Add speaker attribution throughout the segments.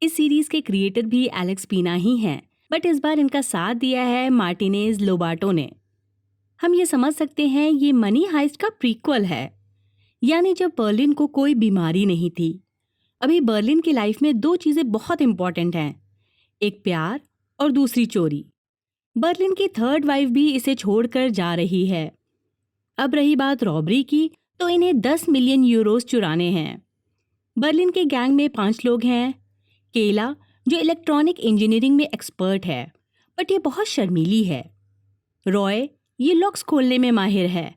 Speaker 1: इस सीरीज के क्रिएटर भी एलेक्स पीना ही हैं, बट इस बार इनका साथ दिया है मार्टिनेज लोबाटो ने। हम ये समझ सकते हैं ये मनी हाइस्ट का प्रीक्वल है, यानी जब बर्लिन को कोई बीमारी नहीं थी। अभी बर्लिन की लाइफ में दो चीजें बहुत इंपॉर्टेंट हैं, एक प्यार और दूसरी चोरी। बर्लिन की थर्ड वाइफ भी इसे छोड़कर जा रही है। अब रही बात रॉबरी की, तो इन्हें 10 मिलियन यूरोस चुराने हैं। बर्लिन के गैंग में 5 लोग हैं। केला, जो इलेक्ट्रॉनिक इंजीनियरिंग में एक्सपर्ट है, बट ये बहुत शर्मीली है। रॉय, ये लॉक्स खोलने में माहिर है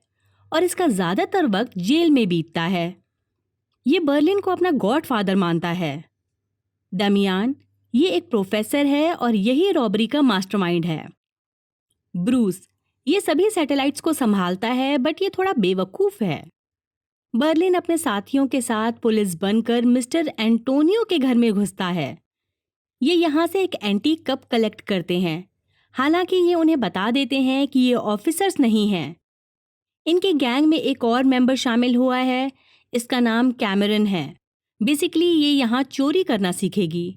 Speaker 1: और इसका ज़्यादातर वक्त जेल में बीतता है। ये बर्लिन को अपना गॉड फादर मानता है। दमियान, ये एक प्रोफेसर है और यही रॉबरी का मास्टरमाइंड है। ब्रूस, ये सभी सैटेलाइट्स को संभालता है, बट ये थोड़ा बेवकूफ़ है। बर्लिन अपने साथियों के साथ पुलिस बनकर मिस्टर एंटोनियो के घर में घुसता है। ये यहाँ से एक एंटीक कप कलेक्ट करते हैं, हालांकि ये उन्हें बता देते हैं कि ये ऑफिसर्स नहीं हैं। इनके गैंग में एक और मेंबर शामिल हुआ है, इसका नाम कैमरन है। बेसिकली ये यहाँ चोरी करना सीखेगी।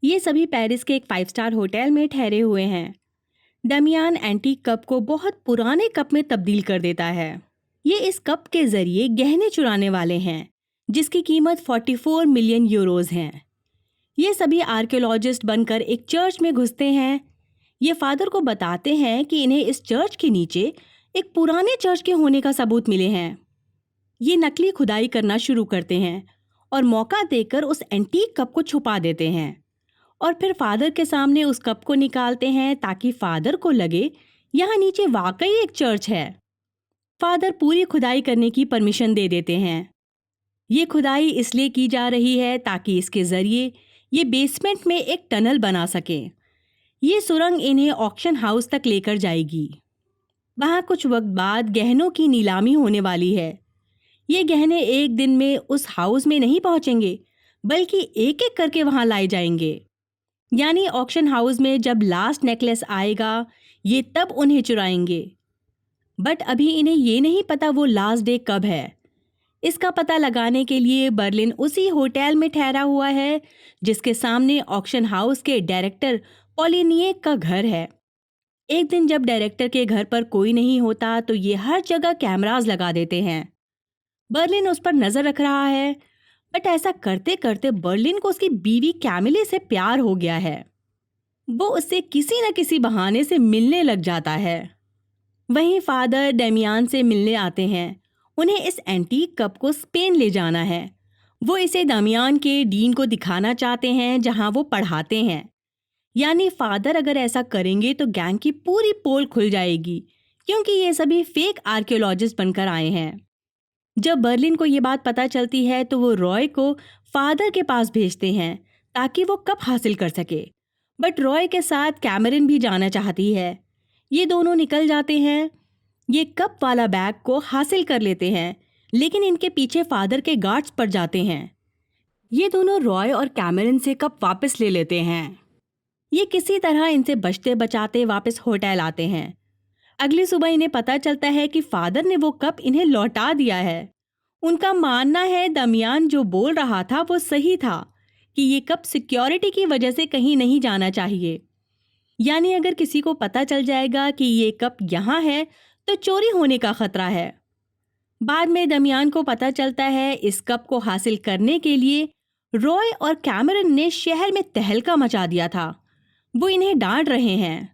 Speaker 1: ये सभी पेरिस के एक 5 स्टार होटल में ठहरे हुए हैं। दमियान एंटीक कप को बहुत पुराने कप में तब्दील कर देता है। ये इस कप के जरिए गहने चुराने वाले हैं, जिसकी कीमत 44 मिलियन यूरोज हैं। ये सभी आर्कियोलॉजिस्ट बनकर एक चर्च में घुसते हैं। ये फादर को बताते हैं कि इन्हें इस चर्च के नीचे एक पुराने चर्च के होने का सबूत मिले हैं। ये नकली खुदाई करना शुरू करते हैं और मौका देकर उस एंटीक कप को छुपा देते हैं और फिर फादर के सामने उस कप को निकालते हैं ताकि फादर को लगे यहाँ नीचे वाकई एक चर्च है। फादर पूरी खुदाई करने की परमिशन दे देते हैं। ये खुदाई इसलिए की जा रही है ताकि इसके जरिए ये बेसमेंट में एक टनल बना सकें। ये सुरंग इन्हें ऑक्शन हाउस तक लेकर जाएगी। वहाँ कुछ वक्त बाद गहनों की नीलामी होने वाली है। ये गहने एक दिन में उस हाउस में नहीं पहुँचेंगे, बल्कि एक एक करके वहाँ लाए जाएंगे। यानी ऑक्शन हाउस में जब लास्ट नेकलेस आएगा, ये तब उन्हें चुराएंगे। बट अभी इन्हें ये नहीं पता वो लास्ट डे कब है। इसका पता लगाने के लिए बर्लिन उसी होटल में ठहरा हुआ है जिसके सामने ऑक्शन हाउस के डायरेक्टर पॉलिनिएक का घर है। एक दिन जब डायरेक्टर के घर पर कोई नहीं होता तो ये हर जगह कैमरास लगा देते हैं। बर्लिन उस पर नजर रख रहा है, बट ऐसा करते करते बर्लिन को उसकी बीवी कैमिली से प्यार हो गया है। वो उससे किसी न किसी बहाने से मिलने लग जाता है। वहीं फादर डेमियान से मिलने आते हैं। उन्हें इस एंटीक कप को स्पेन ले जाना है। वो इसे दमियान के डीन को दिखाना चाहते हैं जहां वो पढ़ाते हैं। यानी फादर अगर ऐसा करेंगे तो गैंग की पूरी पोल खुल जाएगी, क्योंकि ये सभी फेक आर्कियोलॉजिस्ट बनकर आए हैं। जब बर्लिन को ये बात पता चलती है तो वो रॉय को फादर के पास भेजते हैं ताकि वो कप हासिल कर सके। बट रॉय के साथ कैमरन भी जाना चाहती है। ये दोनों निकल जाते हैं। ये कप वाला बैग को हासिल कर लेते हैं, लेकिन इनके पीछे फादर के गार्ड्स पड़ जाते हैं। ये दोनों रॉय और कैमरन से कप वापस ले लेते हैं। ये किसी तरह इनसे बचते बचाते वापस होटल आते हैं। अगली सुबह इन्हें पता चलता है कि फादर ने वो कप इन्हें लौटा दिया है। उनका मानना है दमियान जो बोल रहा था वो सही था कि ये कप सिक्योरिटी की वजह से कहीं नहीं जाना चाहिए। यानी अगर किसी को पता चल जाएगा कि ये कप यहाँ है तो चोरी होने का खतरा है। बाद में दमियान को पता चलता है इस कप को हासिल करने के लिए रॉय और कैमरन ने शहर में तहलका मचा दिया था। वो इन्हें डांट रहे हैं।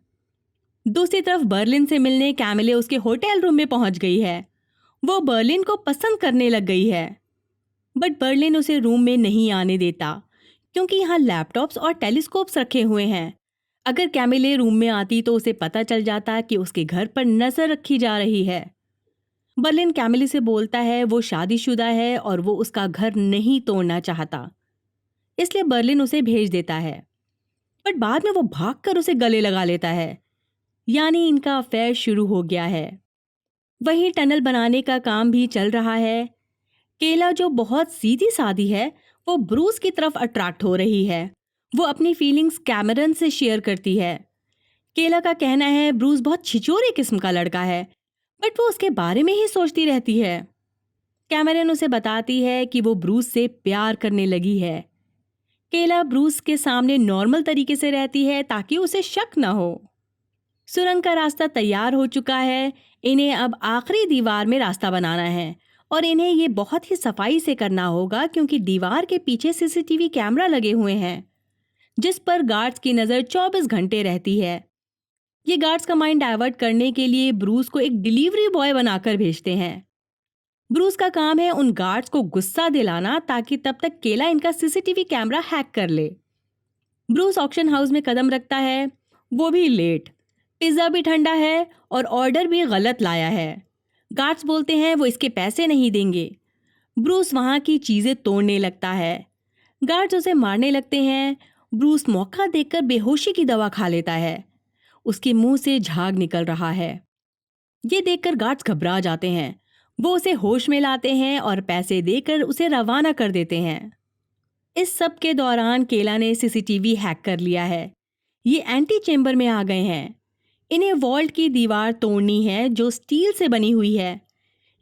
Speaker 1: दूसरी तरफ बर्लिन से मिलने कैमिले उसके होटल रूम में पहुंच गई है। वो बर्लिन को पसंद करने लग गई है, बट बर्लिन उसे रूम में नहीं आने देता क्योंकि यहाँ लैपटॉप्स और टेलीस्कोप्स रखे हुए हैं। अगर कैमिले रूम में आती तो उसे पता चल जाता कि उसके घर पर नजर रखी जा रही है। बर्लिन कैमिले से बोलता है वो शादीशुदा है और वो उसका घर नहीं तोड़ना चाहता, इसलिए बर्लिन उसे भेज देता है। बट बाद में वो भागकर उसे गले लगा लेता है। यानी इनका अफेयर शुरू हो गया है। वहीं टनल बनाने का काम भी चल रहा है। केला, जो बहुत सीधी सादी है, वो ब्रूस की तरफ अट्रैक्ट हो रही है। वो अपनी फीलिंग्स कैमरन से शेयर करती है। केला का कहना है ब्रूस बहुत छिछोरे किस्म का लड़का है, बट वो उसके बारे में ही सोचती रहती है। कैमरन उसे बताती है कि वो ब्रूस से प्यार करने लगी है। केला ब्रूस के सामने नॉर्मल तरीके से रहती है ताकि उसे शक न हो। सुरंग का रास्ता तैयार हो चुका है। इन्हें अब आखिरी दीवार में रास्ता बनाना है और इन्हें ये बहुत ही सफाई से करना होगा क्योंकि दीवार के पीछे सीसीटीवी कैमरा लगे हुए हैं जिस पर गार्ड्स की नज़र 24 घंटे रहती है। ये गार्ड्स का माइंड डाइवर्ट करने के लिए ब्रूस को एक डिलीवरी बॉय बनाकर भेजते हैं। ब्रूस का काम है उन गार्ड्स को गुस्सा दिलाना ताकि तब तक केला इनका सीसीटीवी कैमरा हैक कर ले। ब्रूस ऑक्शन हाउस में कदम रखता है, वो भी लेट। पिज्ज़ा भी ठंडा है और ऑर्डर भी गलत लाया है। गार्ड्स बोलते हैं वो इसके पैसे नहीं देंगे। ब्रूस वहाँ की चीज़ें तोड़ने लगता है। गार्ड्स उसे मारने लगते हैं। ब्रूस मौका देखकर बेहोशी की दवा खा लेता है। उसके मुंह से झाग निकल रहा है। ये देखकर गार्ड्स घबरा जाते हैं। वो उसे होश में लाते हैं और पैसे देकर उसे रवाना कर देते हैं। इस सब के दौरान केला ने सीसीटीवी हैक कर लिया है। ये एंटी चेम्बर में आ गए हैं। इन्हें वॉल्ट की दीवार तोड़नी है जो स्टील से बनी हुई है।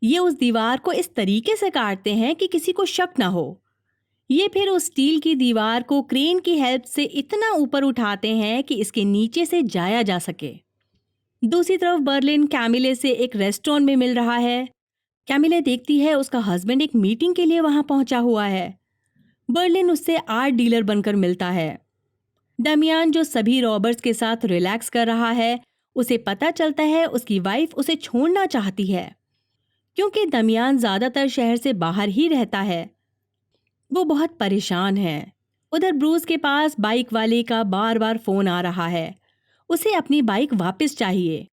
Speaker 1: ये उस दीवार को इस तरीके से काटते हैं कि किसी को शक ना हो। ये फिर उस स्टील की दीवार को क्रेन की हेल्प से इतना ऊपर उठाते हैं कि इसके नीचे से जाया जा सके। दूसरी तरफ बर्लिन कैमिले से एक रेस्टोरेंट में मिल रहा है। कैमिले देखती है उसका हस्बैंड एक मीटिंग के लिए वहां पहुंचा हुआ है। बर्लिन उससे आर्ट डीलर बनकर मिलता है। दमियान जो सभी रॉबर्स के साथ रिलैक्स कर रहा है, उसे पता चलता है उसकी वाइफ उसे छोड़ना चाहती है क्योंकि दमियान ज्यादातर शहर से बाहर ही रहता है। वो बहुत परेशान है। उधर ब्रूस के पास बाइक वाले का बार बार फोन आ रहा है। उसे अपनी बाइक वापस चाहिए।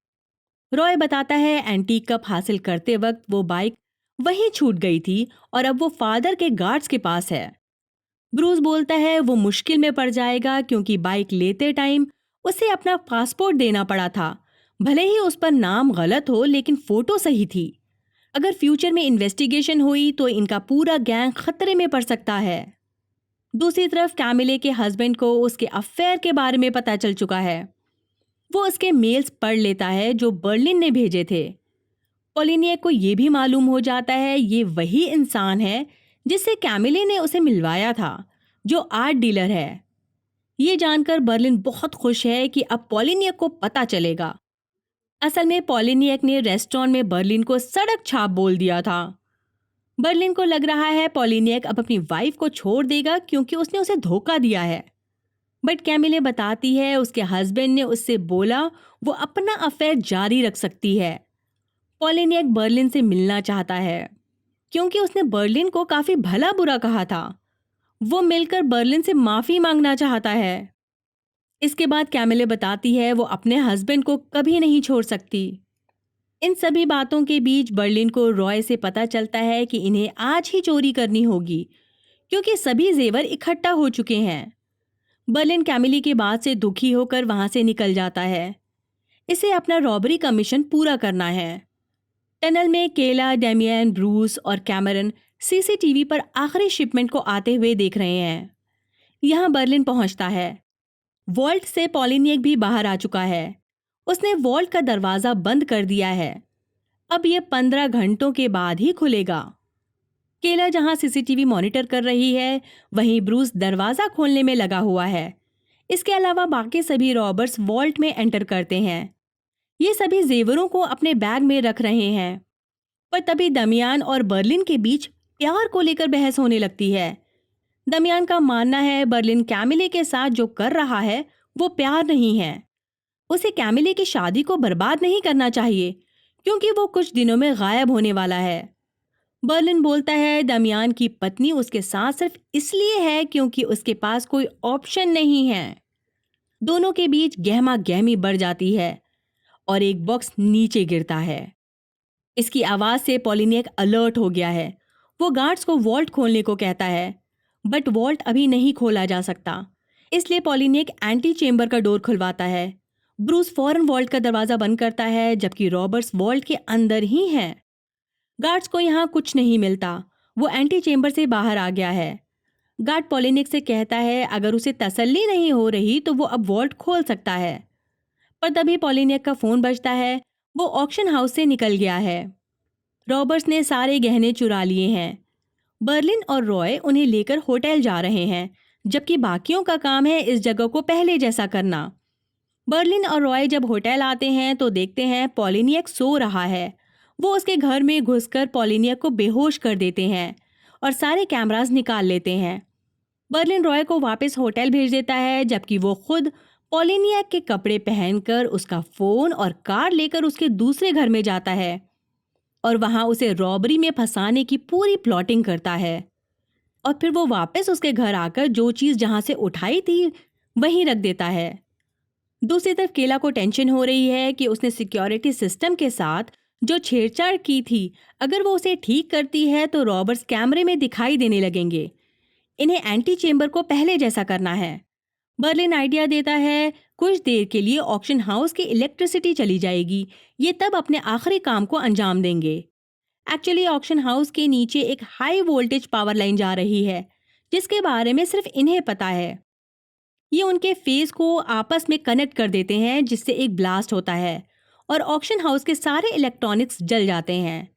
Speaker 1: रॉय बताता है एंटीक कप हासिल करते वक्त वो बाइक वहीं छूट गई थी और अब वो फादर के गार्ड्स के पास है। ब्रूस बोलता है वो मुश्किल में पड़ जाएगा क्योंकि बाइक लेते टाइम उसे अपना पासपोर्ट देना पड़ा था। भले ही उस पर नाम गलत हो लेकिन फोटो सही थी। अगर फ्यूचर में इन्वेस्टिगेशन हुई तो इनका पूरा गैंग खतरे में पड़ सकता है। दूसरी तरफ कैमिले के हस्बैंड को उसके अफेयर के बारे में पता चल चुका है। वो उसके मेल्स पढ़ लेता है जो बर्लिन ने भेजे थे। पॉलिनिया को ये भी मालूम हो जाता है ये वही इंसान है जिससे कैमिले ने उसे मिलवाया था, जो आर्ट डीलर है। ये जानकर बर्लिन बहुत खुश है कि अब पॉलिनियक को पता चलेगा। असल में पॉलिनियक ने रेस्टोरेंट में बर्लिन को सड़क छाप बोल दिया था। बर्लिन को लग रहा है पॉलिनियक अब अपनी वाइफ को छोड़ देगा क्योंकि उसने उसे धोखा दिया है। बट कैमिले बताती है उसके हस्बैंड ने उससे बोला वो अपना अफेयर जारी रख सकती है। पॉलिनियक बर्लिन से मिलना चाहता है क्योंकि उसने बर्लिन को काफी भला बुरा कहा था। वो मिलकर बर्लिन से माफी मांगना चाहता है। इसके बाद कैमिले बताती है वो अपने हस्बैंड को कभी नहीं छोड़ सकती। इन सभी बातों के बीच बर्लिन को रॉय से पता चलता है कि इन्हें आज ही चोरी करनी होगी क्योंकि सभी जेवर इकट्ठा हो चुके हैं। बर्लिन कैमिली की बात से दुखी होकर वहां से निकल जाता है। इसे अपना रॉबरी का मिशन पूरा करना है। टनल में केला, डेमियन, ब्रूस और कैमरन सीसीटीवी पर आखिरी शिपमेंट को आते हुए देख रहे हैं। यहाँ बर्लिन पहुंचता है। वॉल्ट से पॉलिनियक भी बाहर आ चुका है। उसने वॉल्ट का दरवाजा बंद कर दिया है। अब यह 15 घंटों के बाद ही खुलेगा। केला जहां सीसीटीवी मॉनिटर कर रही है, वहीं ब्रूस दरवाजा खोलने में लगा हुआ है। इसके अलावा बाकी सभी रॉबर्स वॉल्ट में एंटर करते हैं। ये सभी जेवरों को अपने बैग में रख रहे हैं। पर तभी दमियान और बर्लिन के बीच प्यार को लेकर बहस होने लगती है। दमियान का मानना है बर्लिन कैमिले के साथ जो कर रहा है वो प्यार नहीं है। उसे कैमिले की शादी को बर्बाद नहीं करना चाहिए क्योंकि वो कुछ दिनों में गायब होने वाला है। बर्लिन बोलता है दमियान की पत्नी उसके साथ सिर्फ इसलिए है क्योंकि उसके पास कोई ऑप्शन नहीं है। दोनों के बीच गहमा गहमी बढ़ जाती है और एक बॉक्स नीचे गिरता है। इसकी आवाज से पॉलिनियक अलर्ट हो गया है। वो गार्ड्स को वॉल्ट खोलने को कहता है, बट वॉल्ट अभी नहीं खोला जा सकता। इसलिए पॉलिनियक एंटी चेम्बर का डोर खुलवाता है। ब्रूस फौरन वॉल्ट का दरवाजा बंद करता है जबकि रॉबर्ट्स वॉल्ट के अंदर ही हैं। गार्ड्स को यहाँ कुछ नहीं मिलता। वो एंटी चेम्बर से बाहर आ गया है। गार्ड पॉलिनियक से कहता है अगर उसे तसल्ली नहीं हो रही तो वो अब वॉल्ट खोल सकता है। पर तभी पॉलिनियक का फोन बजता है। वो ऑक्शन हाउस से निकल गया है। रॉबर्ट्स ने सारे गहने चुरा लिए हैं। बर्लिन और रॉय उन्हें लेकर होटल जा रहे हैं जबकि बाकियों का काम है इस जगह को पहले जैसा करना। बर्लिन और रॉय जब होटल आते हैं तो देखते हैं पॉलिनियक सो रहा है। वो उसके घर में घुसकर पॉलिनियक को बेहोश कर देते हैं और सारे कैमरास निकाल लेते हैं। बर्लिन रॉय को वापस होटल भेज देता है, जबकि वो खुद पॉलिनियक के कपड़े पहनकर उसका फोन और कार लेकर उसके दूसरे घर में जाता है और वहां उसे रॉबरी में फंसाने की पूरी प्लॉटिंग करता है। और फिर वो वापस उसके घर आकर जो चीज जहां से उठाई थी वहीं रख देता है। दूसरी तरफ केला को टेंशन हो रही है कि उसने सिक्योरिटी सिस्टम के साथ जो छेड़छाड़ की थी, अगर वो उसे ठीक करती है तो रॉबर्स कैमरे में दिखाई देने लगेंगे। इन्हें एंटी चेम्बर को पहले जैसा करना है। बर्लिन आइडिया देता है कुछ देर के लिए ऑक्शन हाउस की इलेक्ट्रिसिटी चली जाएगी, ये तब अपने आखिरी काम को अंजाम देंगे। एक्चुअली ऑक्शन हाउस के नीचे एक हाई वोल्टेज पावर लाइन जा रही है, जिसके बारे में सिर्फ इन्हें पता है। ये उनके फेस को आपस में कनेक्ट कर देते हैं, जिससे एक ब्लास्ट होता है और ऑक्शन हाउस के सारे इलेक्ट्रॉनिक्स जल जाते हैं।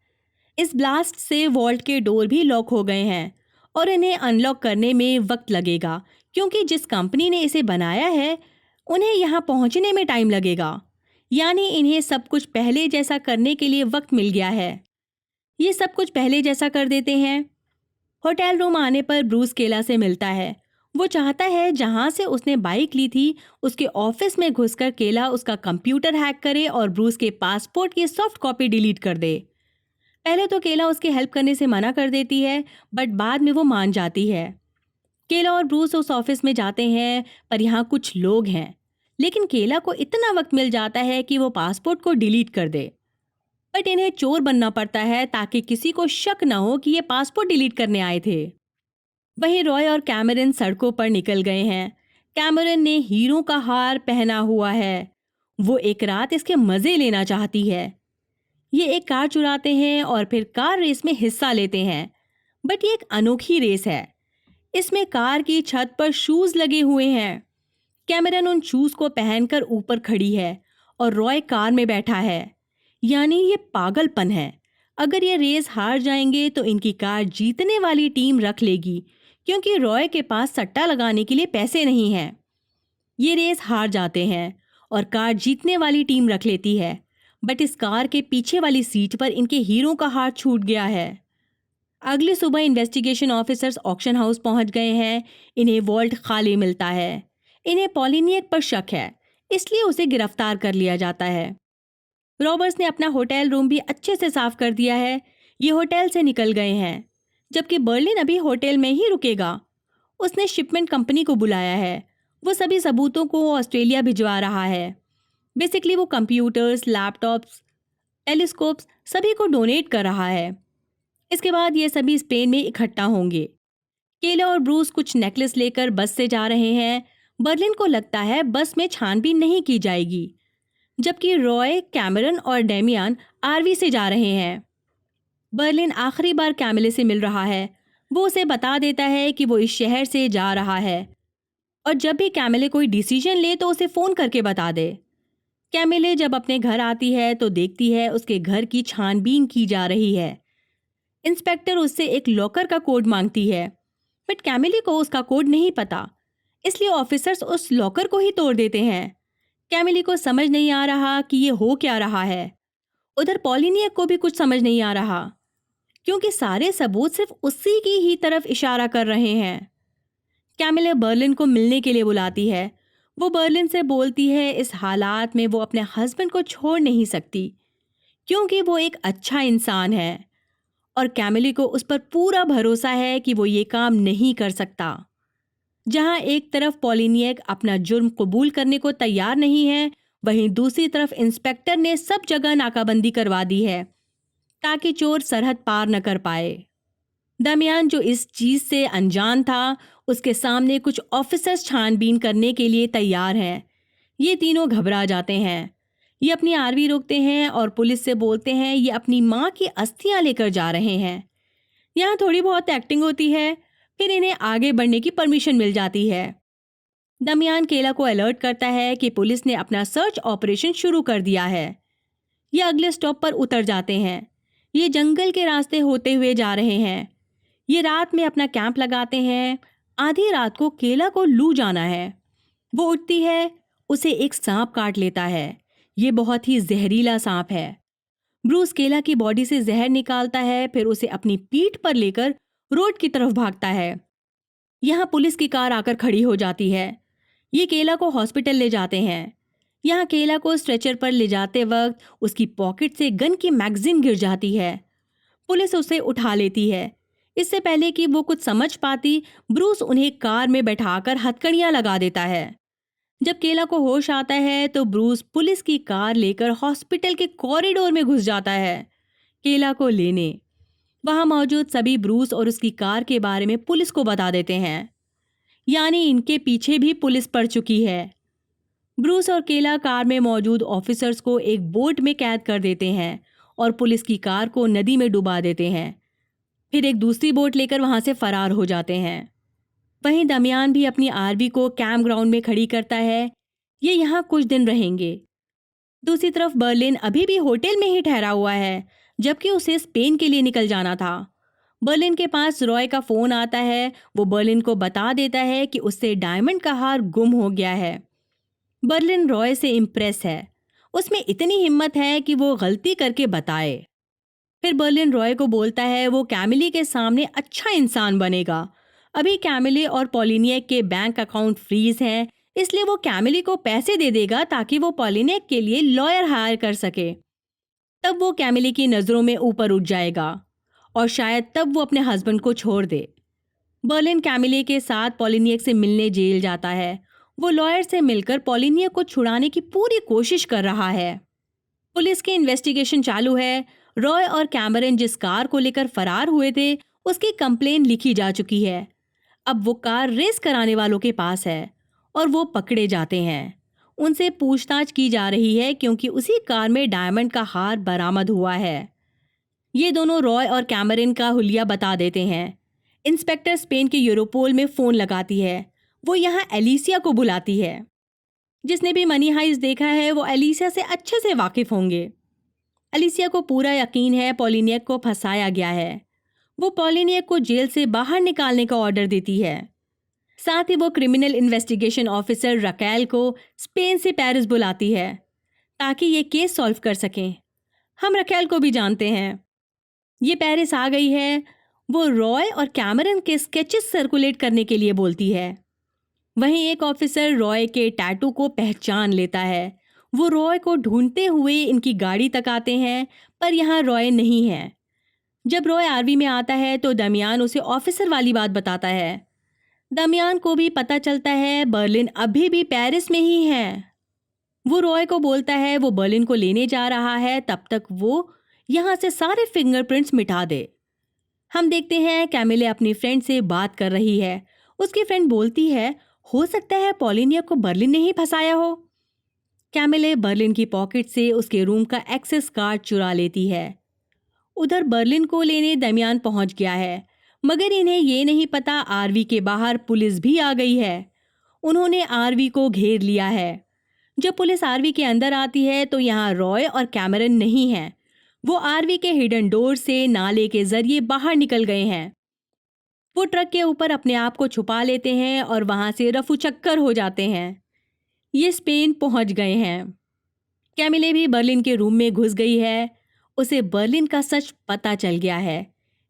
Speaker 1: इस ब्लास्ट से वॉल्ट के डोर भी लॉक हो गए हैं और इन्हें अनलॉक करने में वक्त लगेगा, क्योंकि जिस कंपनी ने इसे बनाया है उन्हें यहाँ पहुँचने में टाइम लगेगा। यानी इन्हें सब कुछ पहले जैसा करने के लिए वक्त मिल गया है। ये सब कुछ पहले जैसा कर देते हैं। होटल रूम आने पर ब्रूस केला से मिलता है। वो चाहता है जहां से उसने बाइक ली थी उसके ऑफिस में घुसकर केला उसका कंप्यूटर हैक करे और ब्रूस के पासपोर्ट की सॉफ्ट कॉपी डिलीट कर दे। पहले तो केला उसकी हेल्प करने से मना कर देती है, बट बाद में वो मान जाती है। केला और ब्रूस उस ऑफिस में जाते हैं, पर यहाँ कुछ लोग हैं। लेकिन केला को इतना वक्त मिल जाता है कि वो पासपोर्ट को डिलीट कर दे, बट इन्हें चोर बनना पड़ता है ताकि किसी को शक न हो कि ये पासपोर्ट डिलीट करने आए थे। वहीं रॉय और कैमरन सड़कों पर निकल गए हैं। कैमरन ने हीरों का हार पहना हुआ है। वो एक रात इसके मजे लेना चाहती है। ये एक कार चुराते हैं और फिर कार रेस में हिस्सा लेते हैं, बट ये एक अनोखी रेस है। इसमें कार की छत पर शूज लगे हुए हैं। कैमरन उन शूज को पहनकर ऊपर खड़ी है और रॉय कार में बैठा है। यानी ये पागलपन है। अगर ये रेस हार जाएंगे तो इनकी कार जीतने वाली टीम रख लेगी, क्योंकि रॉय के पास सट्टा लगाने के लिए पैसे नहीं हैं। ये रेस हार जाते हैं और कार जीतने वाली टीम रख लेती है, बट इस कार के पीछे वाली सीट पर इनके हीरो का हाथ छूट गया है। अगली सुबह इन्वेस्टिगेशन ऑफिसर्स ऑक्शन हाउस पहुंच गए हैं। इन्हें वॉल्ट खाली मिलता है। इन्हें पॉलिनियक पर शक है, इसलिए उसे गिरफ्तार कर लिया जाता है। रॉबर्ट्स ने अपना होटल रूम भी अच्छे से साफ कर दिया है। ये होटल से निकल गए हैं, जबकि बर्लिन अभी होटल में ही रुकेगा। उसने शिपमेंट कंपनी को बुलाया है। वो सभी सबूतों को ऑस्ट्रेलिया भिजवा रहा है। बेसिकली वो कंप्यूटर्स, लैपटॉप्स, टेलीस्कोप्स सभी को डोनेट कर रहा है। इसके बाद ये सभी स्पेन में इकट्ठा होंगे। केला और ब्रूस कुछ नेकलेस लेकर बस से जा रहे हैं। बर्लिन को लगता है बस में छानबीन नहीं की जाएगी, जबकि रॉय, कैमरन और डेमियन आरवी से जा रहे हैं। बर्लिन आखिरी बार कैमिले से मिल रहा है। वो उसे बता देता है कि वो इस शहर से जा रहा है और जब भी कैमिले कोई डिसीजन ले तो उसे फ़ोन करके बता दे। कैमिले जब अपने घर आती है तो देखती है उसके घर की छानबीन की जा रही है। इंस्पेक्टर उससे एक लॉकर का कोड मांगती है, बट कैमिले को उसका कोड नहीं पता, इसलिए ऑफिसर्स उस लॉकर को ही तोड़ देते हैं। कैमिली को समझ नहीं आ रहा कि ये हो क्या रहा है। उधर पॉलिनियक को भी कुछ समझ नहीं आ रहा, क्योंकि सारे सबूत सिर्फ उसी की ही तरफ इशारा कर रहे हैं। कैमिले बर्लिन को मिलने के लिए बुलाती है। वो बर्लिन से बोलती है इस हालात में वो अपने हस्बैंड को छोड़ नहीं सकती, क्योंकि वो एक अच्छा इंसान है और कैमिली को उस पर पूरा भरोसा है कि वो ये काम नहीं कर सकता। जहां एक तरफ पॉलिनियक अपना जुर्म कबूल करने को तैयार नहीं है, वहीं दूसरी तरफ इंस्पेक्टर ने सब जगह नाकाबंदी करवा दी है ताकि चोर सरहद पार न कर पाए। दमियान, जो इस चीज से अनजान था, उसके सामने कुछ ऑफिसर्स छानबीन करने के लिए तैयार हैं। ये तीनों घबरा जाते हैं। ये अपनी आरवी रोकते हैं और पुलिस से बोलते हैं ये अपनी माँ की अस्थियां लेकर जा रहे हैं। यहाँ थोड़ी बहुत एक्टिंग होती है, फिर इन्हें आगे बढ़ने की परमिशन मिल जाती है। दमियान केला को अलर्ट करता है कि पुलिस ने अपना सर्च ऑपरेशन शुरू कर दिया है। ये अगले स्टॉप पर उतर जाते हैं। ये जंगल के रास्ते होते हुए जा रहे हैं। ये रात में अपना कैंप लगाते हैं। आधी रात को केला को लू जाना है। वो उठती है, उसे एक सांप काट लेता है। ये बहुत ही जहरीला सांप है। ब्रूस केला की बॉडी से जहर निकालता है, फिर उसे अपनी पीठ पर लेकर रोड की तरफ भागता है। यहाँ पुलिस की कार आकर खड़ी हो जाती है। ये केला को हॉस्पिटल ले जाते हैं। यहाँ केला को स्ट्रेचर पर ले जाते वक्त उसकी पॉकेट से गन की मैगजीन गिर जाती है। पुलिस उसे उठा लेती है। इससे पहले कि वो कुछ समझ पाती, ब्रूस उन्हें कार में बैठाकर हथकड़ियां लगा देता है। जब केला को होश आता है तो ब्रूस पुलिस की कार लेकर हॉस्पिटल के कॉरिडोर में घुस जाता है केला को लेने। वहां मौजूद सभी ब्रूस और उसकी कार के बारे में पुलिस को बता देते हैं, यानी इनके पीछे भी पुलिस पड़ चुकी है। ब्रूस और केला कार में मौजूद ऑफिसर्स को एक बोट में कैद कर देते हैं और पुलिस की कार को नदी में डुबा देते हैं। फिर एक दूसरी बोट लेकर वहां से फरार हो जाते हैं। वहीं दमियान भी अपनी आरवी को कैंप ग्राउंड में खड़ी करता है। ये यहाँ कुछ दिन रहेंगे। दूसरी तरफ बर्लिन अभी भी होटल में ही ठहरा हुआ है, जबकि उसे स्पेन के लिए निकल जाना था। बर्लिन के पास रॉय का फोन आता है। वो बर्लिन को बता देता है कि उससे डायमंड का हार गुम हो गया है। बर्लिन रॉय से इम्प्रेस है। उसमें इतनी हिम्मत है कि वो गलती करके बताए। फिर बर्लिन रॉय को बोलता है वो कैमिली के सामने अच्छा इंसान बनेगा। अभी कैमिली और पॉलिनियक के बैंक अकाउंट फ्रीज हैं, इसलिए वो कैमिली को पैसे दे देगा ताकि वो पॉलिनियक के लिए लॉयर हायर कर सके। तब वो कैमिली की नज़रों में ऊपर उठ जाएगा और शायद तब वो अपने हस्बैंड को छोड़ दे। बर्लिन कैमिली के साथ पॉलिनियक से मिलने जेल जाता है। वो लॉयर से मिलकर पॉलिनियक को छुड़ाने की पूरी कोशिश कर रहा है। पुलिस की इन्वेस्टिगेशन चालू है। रॉय और कैमरन जिस कार को लेकर फरार हुए थे, उसकी कंप्लेन लिखी जा चुकी है। अब वो कार रेस कराने वालों के पास है और वो पकड़े जाते हैं। उनसे पूछताछ की जा रही है क्योंकि उसी कार में डायमंड का हार बरामद हुआ है। ये दोनों रॉय और कैमरन का हुलिया बता देते हैं। इंस्पेक्टर स्पेन के यूरोपोल में फ़ोन लगाती है। वो यहाँ एलिसिया को बुलाती है। जिसने भी मनी हाइस्ट देखा है वो एलिसिया से अच्छे से वाकिफ होंगे। एलिसिया को पूरा यकीन है पॉलिनियक को फंसाया गया है। वो पॉलिनियक को जेल से बाहर निकालने का ऑर्डर देती है। साथ ही वो क्रिमिनल इन्वेस्टिगेशन ऑफिसर रकेल को स्पेन से पेरिस बुलाती है ताकि ये केस सॉल्व कर सकें। हम रकेल को भी जानते हैं। ये पेरिस आ गई है। वो रॉय और कैमरन के स्केचेस सर्कुलेट करने के लिए बोलती है। वहीं एक ऑफिसर रॉय के टैटू को पहचान लेता है। वो रॉय को ढूंढते हुए इनकी गाड़ी तक आते हैं, पर यहाँ रॉय नहीं है। जब रॉय आरवी में आता है तो दमियान उसे ऑफिसर वाली बात बताता है। दमियान को भी पता चलता है बर्लिन अभी भी पेरिस में ही है। वो रॉय को बोलता है वो बर्लिन को लेने जा रहा है, तब तक वो यहाँ से सारे फिंगरप्रिंट्स मिटा दे। हम देखते हैं कैमिले अपनी फ्रेंड से बात कर रही है। उसकी फ्रेंड बोलती है हो सकता है पॉलिनिया को बर्लिन ने ही फंसाया हो। कैमिले बर्लिन की पॉकेट से उसके रूम का एक्सेस कार्ड चुरा लेती है। उधर बर्लिन को लेने दमियान पहुंच गया है, मगर इन्हें ये नहीं पता आरवी के बाहर पुलिस भी आ गई है। उन्होंने आरवी को घेर लिया है। जब पुलिस आरवी के अंदर आती है तो यहाँ रॉय और कैमरन नहीं हैं। वो आरवी के हिडन डोर से नाले के जरिए बाहर निकल गए हैं। वो ट्रक के ऊपर अपने आप को छुपा लेते हैं और वहां से रफू चक्कर हो जाते हैं। ये स्पेन पहुंच गए हैं। कैमिले भी बर्लिन के रूम में घुस गई है। उसे बर्लिन का सच पता चल गया है।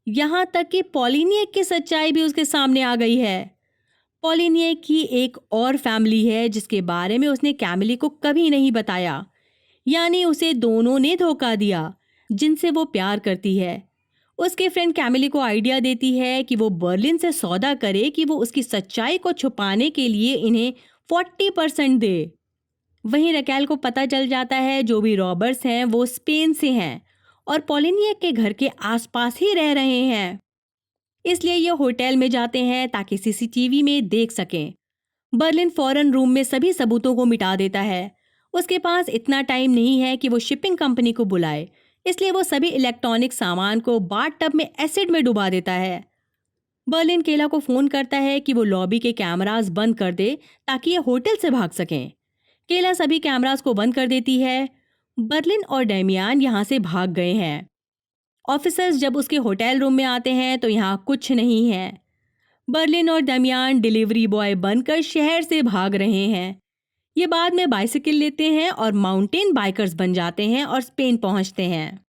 Speaker 1: यहाँ तक कि पॉलिनियक की सच्चाई भी उसके सामने आ गई है। पॉलिनियक की एक और फैमिली है जिसके बारे में उसने कैमिले को कभी नहीं बताया, यानी उसे दोनों ने धोखा दिया जिनसे वो प्यार करती है। उसके फ्रेंड कैमिली को आइडिया देती है कि वो बर्लिन से सौदा करे कि वो उसकी सच्चाई को छुपाने के लिए इन्हें 40% दे। वहीं रकेल को पता चल जाता है जो भी रॉबर्स हैं वो स्पेन से हैं और पॉलिनियक के घर के आसपास ही रह रहे हैं। इसलिए ये होटल में जाते हैं ताकि सीसीटीवी में देख सकें। बर्लिन फौरन रूम में सभी सबूतों को मिटा देता है। उसके पास इतना टाइम नहीं है कि वो शिपिंग कंपनी को बुलाए, इसलिए वो सभी इलेक्ट्रॉनिक सामान को बाथटब में एसिड में डुबा देता है। बर्लिन केला को फ़ोन करता है कि वो लॉबी के कैमरास बंद कर दे ताकि ये होटल से भाग सकें। केला सभी कैमरास को बंद कर देती है। बर्लिन और डेमियान यहाँ से भाग गए हैं। ऑफिसर्स जब उसके होटल रूम में आते हैं तो यहाँ कुछ नहीं है। बर्लिन और दमियान डिलीवरी बॉय बनकर शहर से भाग रहे हैं। ये बाद में बाइसिकल लेते हैं और माउंटेन बाइकर्स बन जाते हैं और स्पेन पहुंचते हैं।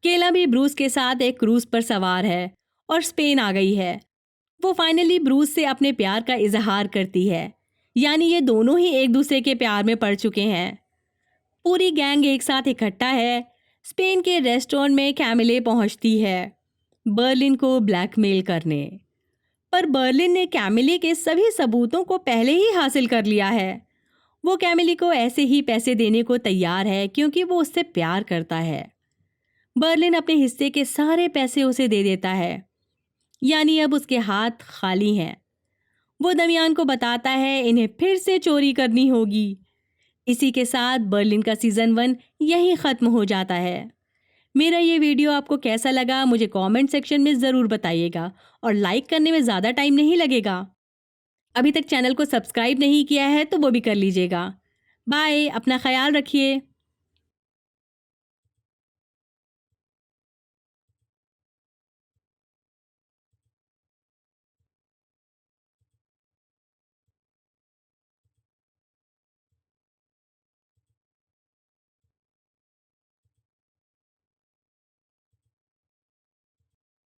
Speaker 1: केला भी ब्रूस के साथ एक क्रूज पर सवार है और स्पेन आ गई है। वो फाइनली ब्रूस से अपने प्यार का इजहार करती है, यानी ये दोनों ही एक दूसरे के प्यार में पड़ चुके हैं। पूरी गैंग एक साथ इकट्ठा है। स्पेन के रेस्टोरेंट में कैमिले पहुंचती है बर्लिन को ब्लैकमेल करने, पर बर्लिन ने कैमिली के सभी सबूतों को पहले ही हासिल कर लिया है। वो कैमिली को ऐसे ही पैसे देने को तैयार है क्योंकि वो उससे प्यार करता है। बर्लिन अपने हिस्से के सारे पैसे उसे दे देता है, यानी अब उसके हाथ खाली हैं। वो दमियान को बताता है इन्हें फिर से चोरी करनी होगी। इसी के साथ बर्लिन का सीजन 1 यहीं ख़त्म हो जाता है। मेरा ये वीडियो आपको कैसा लगा मुझे कमेंट सेक्शन में ज़रूर बताइएगा और लाइक करने में ज़्यादा टाइम नहीं लगेगा। अभी तक चैनल को सब्सक्राइब नहीं किया है तो वो भी कर लीजिएगा। बाय, अपना ख्याल रखिए।